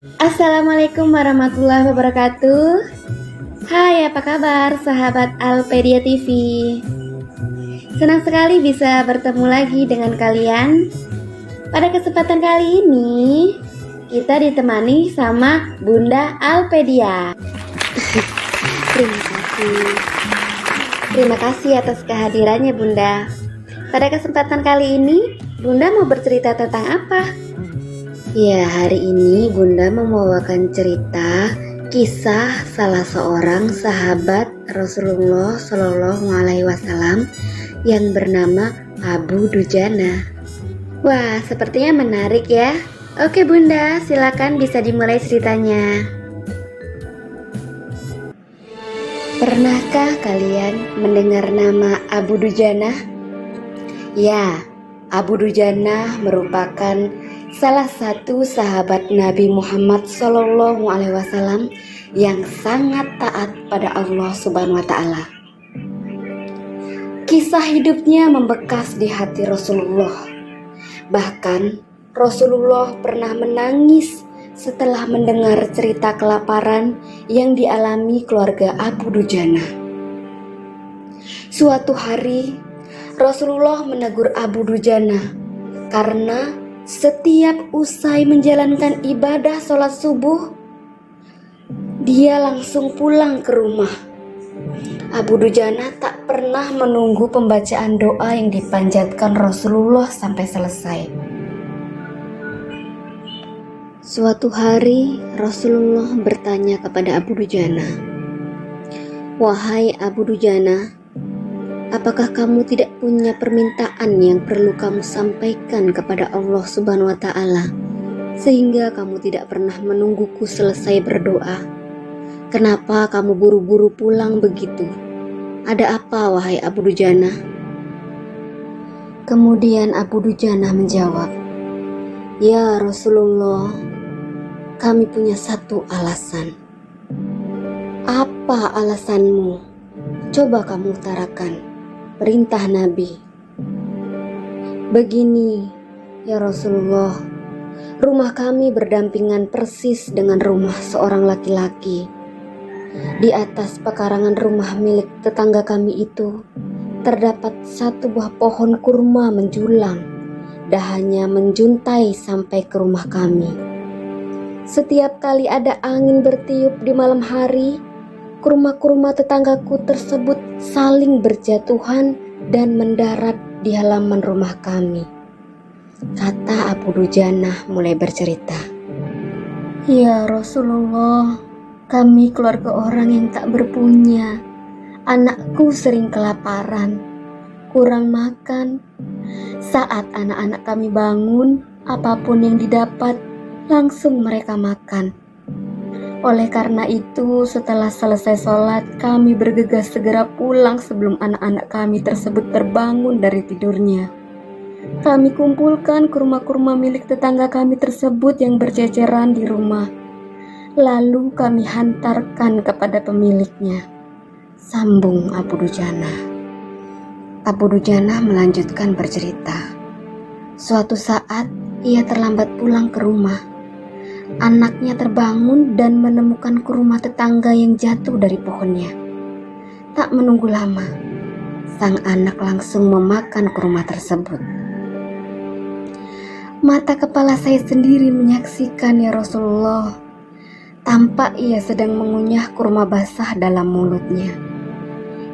Assalamualaikum warahmatullahi wabarakatuh. Hai, apa kabar sahabat Alpedia TV? Senang sekali bisa bertemu lagi dengan kalian. Pada kesempatan kali ini, kita ditemani sama Bunda Alpedia. Terima kasih atas kehadirannya Bunda. Pada kesempatan kali ini, Bunda mau bercerita tentang apa? Ya, hari ini Bunda membawakan cerita kisah salah seorang sahabat Rasulullah Shallallahu Alaihi Wasallam yang bernama Abu Dujana. Wah, sepertinya menarik ya. Oke Bunda, silakan bisa dimulai ceritanya. Pernahkah kalian mendengar nama Abu Dujana? Ya, Abu Dujana merupakan salah satu sahabat Nabi Muhammad SAW yang sangat taat pada Allah Subhanahu wa Ta'ala. Kisah hidupnya membekas di hati Rasulullah. Bahkan Rasulullah pernah menangis setelah mendengar cerita kelaparan yang dialami keluarga Abu Dujana. Suatu hari Rasulullah menegur Abu Dujana karena setiap usai menjalankan ibadah sholat subuh, dia langsung pulang ke rumah. Abu Dujana tak pernah menunggu pembacaan doa yang dipanjatkan Rasulullah sampai selesai. Suatu hari Rasulullah bertanya kepada Abu Dujana, "Wahai Abu Dujana, apakah kamu tidak punya permintaan yang perlu kamu sampaikan kepada Allah Subhanahu wa Ta'ala sehingga kamu tidak pernah menungguku selesai berdoa? Kenapa kamu buru-buru pulang begitu? Ada apa wahai Abu Dujana?" Kemudian Abu Dujana menjawab, "Ya Rasulullah, kami punya satu alasan." "Apa alasanmu? Coba kamu utarakan," perintah Nabi. "Begini ya Rasulullah, rumah kami berdampingan persis dengan rumah seorang laki-laki. Di atas pekarangan rumah milik tetangga kami itu terdapat satu buah pohon kurma menjulang, dahannya menjuntai sampai ke rumah kami. Setiap kali ada angin bertiup di malam hari, kurma-kurma tetanggaku tersebut saling berjatuhan dan mendarat di halaman rumah kami," kata Abu Dujana mulai bercerita. "Ya Rasulullah, kami keluarga orang yang tak berpunya. Anakku sering kelaparan, kurang makan. Saat anak-anak kami bangun, apapun yang didapat, langsung mereka makan. Oleh karena itu, setelah selesai sholat, kami bergegas segera pulang sebelum anak-anak kami tersebut terbangun dari tidurnya. Kami kumpulkan kurma-kurma milik tetangga kami tersebut yang berceceran di rumah. Lalu kami hantarkan kepada pemiliknya," sambung Abu Dujana. Abu Dujana melanjutkan bercerita. Suatu saat ia terlambat pulang ke rumah. Anaknya terbangun dan menemukan kurma tetangga yang jatuh dari pohonnya. Tak menunggu lama, sang anak langsung memakan kurma tersebut. Mata kepala saya sendiri menyaksikan ya Rasulullah. Tampak ia sedang mengunyah kurma basah dalam mulutnya.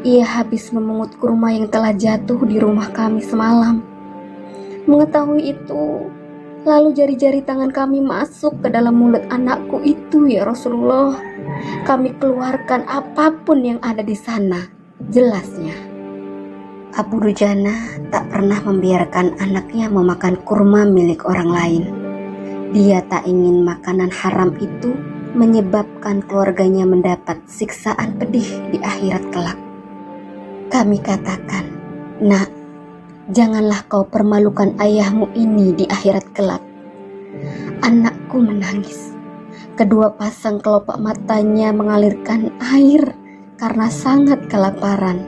Ia habis memungut kurma yang telah jatuh di rumah kami semalam. Mengetahui itu, lalu jari-jari tangan kami masuk ke dalam mulut anakku itu ya Rasulullah. Kami keluarkan apapun yang ada di sana," jelasnya. Abu Dujana tak pernah membiarkan anaknya memakan kurma milik orang lain. Dia tak ingin makanan haram itu menyebabkan keluarganya mendapat siksaan pedih di akhirat kelak. Kami katakan, "Nak, janganlah kau permalukan ayahmu ini di akhirat kelak." Anakku menangis. Kedua pasang kelopak matanya mengalirkan air karena sangat kelaparan.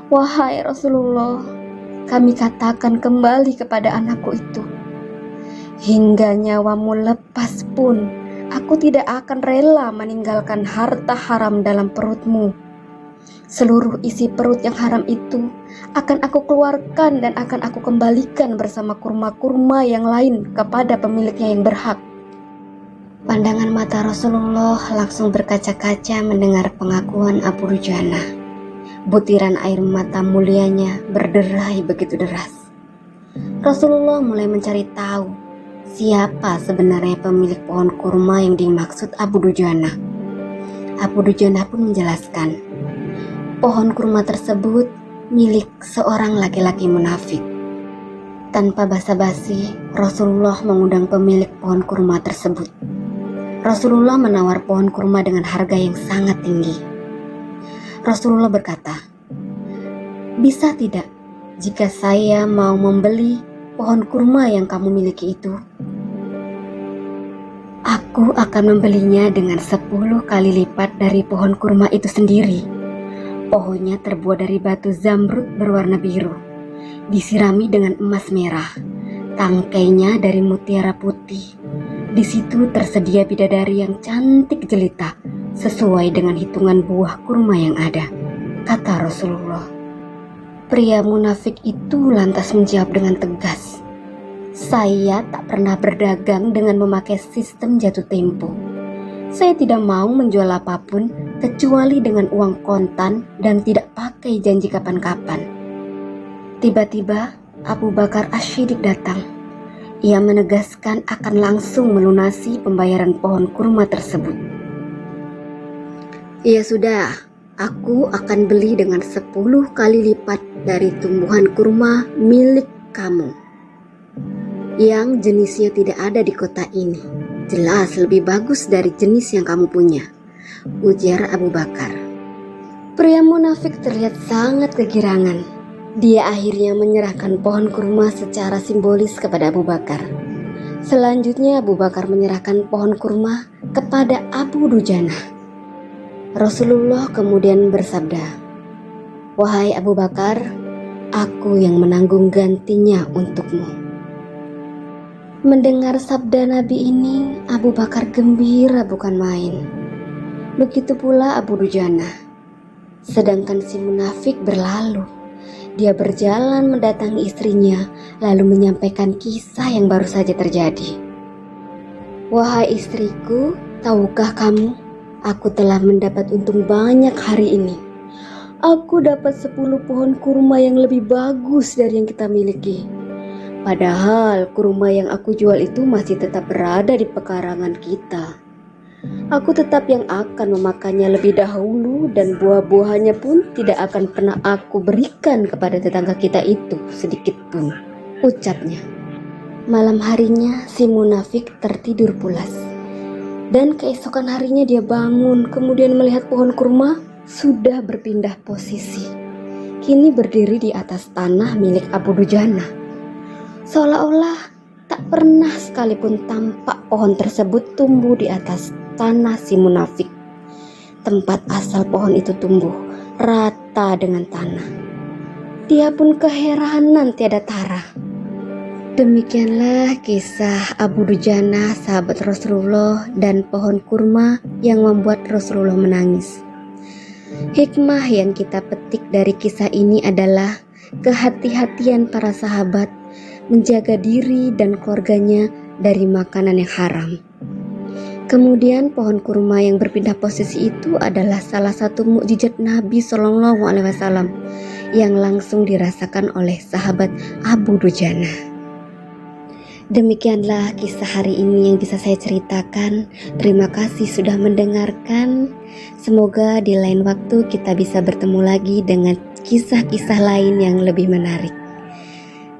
"Wahai Rasulullah," kami katakan kembali kepada anakku itu, Hingga nyawamu lepas pun, aku tidak akan rela meninggalkan harta haram dalam perutmu. Seluruh isi perut yang haram itu akan aku keluarkan dan akan aku kembalikan bersama kurma-kurma yang lain kepada pemiliknya yang berhak. Pandangan mata Rasulullah langsung berkaca-kaca mendengar pengakuan Abu Dujana. Butiran air mata mulianya berderai begitu deras. Rasulullah mulai mencari tahu siapa sebenarnya pemilik pohon kurma yang dimaksud Abu Dujana. Abu Dujana pun menjelaskan, pohon kurma tersebut milik seorang laki-laki munafik. Tanpa basa-basi, Rasulullah mengundang pemilik pohon kurma tersebut. Rasulullah menawar pohon kurma dengan harga yang sangat tinggi. Rasulullah berkata, "Bisa tidak jika saya mau membeli pohon kurma yang kamu miliki itu? Aku akan membelinya dengan 10 kali lipat dari pohon kurma itu sendiri. Pohonnya terbuat dari batu zamrud berwarna biru, disirami dengan emas merah, tangkainya dari mutiara putih. Di situ tersedia bidadari yang cantik jelita, sesuai dengan hitungan buah kurma yang ada," kata Rasulullah. Pria munafik itu lantas menjawab dengan tegas, "Saya tak pernah berdagang dengan memakai sistem jatuh tempo. Saya tidak mau menjual apapun kecuali dengan uang kontan dan tidak pakai janji kapan-kapan." Tiba-tiba Abu Bakar Asy-Siddiq datang. Ia menegaskan akan langsung melunasi pembayaran pohon kurma tersebut. "Ya sudah, aku akan beli dengan 10 kali lipat dari tumbuhan kurma milik kamu, yang jenisnya tidak ada di kota ini. Jelas lebih bagus dari jenis yang kamu punya," ujar Abu Bakar. Pria munafik terlihat sangat kegirangan. Dia akhirnya menyerahkan pohon kurma secara simbolis kepada Abu Bakar. Selanjutnya Abu Bakar menyerahkan pohon kurma kepada Abu Dujana. Rasulullah kemudian bersabda, "Wahai Abu Bakar, aku yang menanggung gantinya untukmu." Mendengar sabda Nabi ini, Abu Bakar gembira bukan main. Begitu pula Abu Dujana. Sedangkan si munafik berlalu. Dia berjalan mendatangi istrinya, lalu menyampaikan kisah yang baru saja terjadi. "Wahai istriku, tahukah kamu, aku telah mendapat untung banyak hari ini. Aku dapat 10 pohon kurma yang lebih bagus dari yang kita miliki. Padahal kurma yang aku jual itu masih tetap berada di pekarangan kita. Aku tetap yang akan memakannya lebih dahulu dan buah-buahannya pun tidak akan pernah aku berikan kepada tetangga kita itu sedikit pun," ucapnya. Malam harinya si munafik tertidur pulas. Dan keesokan harinya dia bangun, kemudian melihat pohon kurma sudah berpindah posisi. Kini berdiri di atas tanah milik Abu Dujana. Seolah-olah tak pernah sekalipun tampak pohon tersebut tumbuh di atas tanah si munafik. Tempat asal pohon itu tumbuh rata dengan tanah. Dia pun keheranan tiada tara. Demikianlah kisah Abu Dujana, sahabat Rasulullah, dan pohon kurma yang membuat Rasulullah menangis. Hikmah yang kita petik dari kisah ini adalah kehati-hatian para sahabat menjaga diri dan keluarganya dari makanan yang haram. Kemudian pohon kurma yang berpindah posisi itu adalah salah satu mukjizat Nabi Shallallahu Alaihi Wasallam yang langsung dirasakan oleh sahabat Abu Dujana. Demikianlah kisah hari ini yang bisa saya ceritakan. Terima kasih sudah mendengarkan. Semoga di lain waktu kita bisa bertemu lagi dengan kisah-kisah lain yang lebih menarik.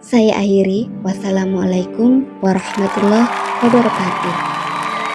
Saya akhiri. Wassalamualaikum warahmatullahi wabarakatuh.